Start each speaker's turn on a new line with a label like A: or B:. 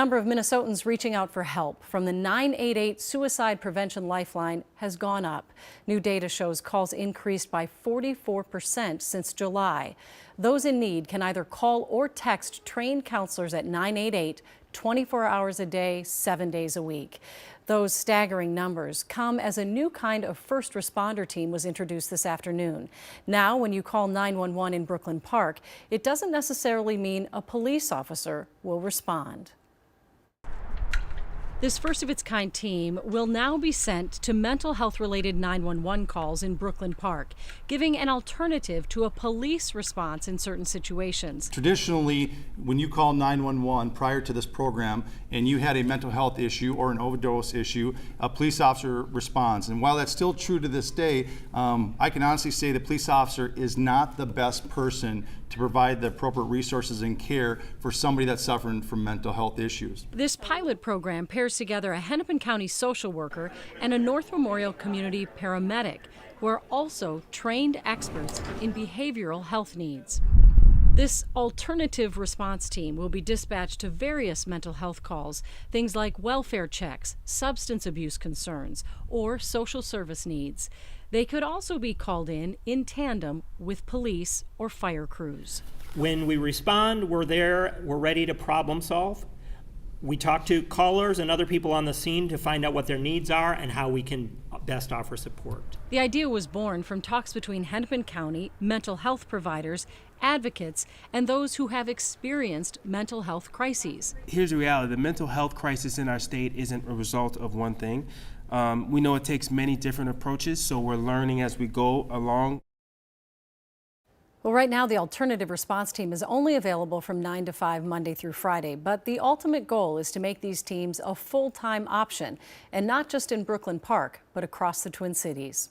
A: The number of Minnesotans reaching out for help from the 988 Suicide Prevention Lifeline has gone up. New data shows calls increased by 44% since July. Those in need can either call or text trained counselors at 988 24 hours a day, 7 days a week. Those staggering numbers come as a new kind of first responder team was introduced this afternoon. Now, when you call 911 in Brooklyn Park, it doesn't necessarily mean a police officer will respond. This first-of-its-kind team will now be sent to mental health-related 911 calls in Brooklyn Park, giving an alternative to a police response in certain situations.
B: Traditionally, when you call 911 prior to this program and you had a mental health issue or an overdose issue, a police officer responds. And while that's still true to this day, I can honestly say the police officer is not the best person to provide the appropriate resources and care for somebody that's suffering from mental health issues.
A: This pilot program pairs together a Hennepin County social worker and a North Memorial community paramedic, who are also trained experts in behavioral health needs. This alternative response team will be dispatched to various mental health calls, things like welfare checks, substance abuse concerns, or social service needs. They could also be called in tandem with police or fire crews.
C: When we respond, we're there, we're ready to problem solve. We talk to callers and other people on the scene to find out what their needs are and how we can best offer support.
A: The idea was born from talks between Hennepin County, mental health providers, advocates, and those who have experienced mental health crises.
D: Here's the reality: the mental health crisis in our state isn't a result of one thing. We know it takes many different approaches, so we're learning as we go along.
A: Well, right now, the alternative response team is only available from 9 to 5 Monday through Friday, but the ultimate goal is to make these teams a full-time option, and not just in Brooklyn Park, but across the Twin Cities.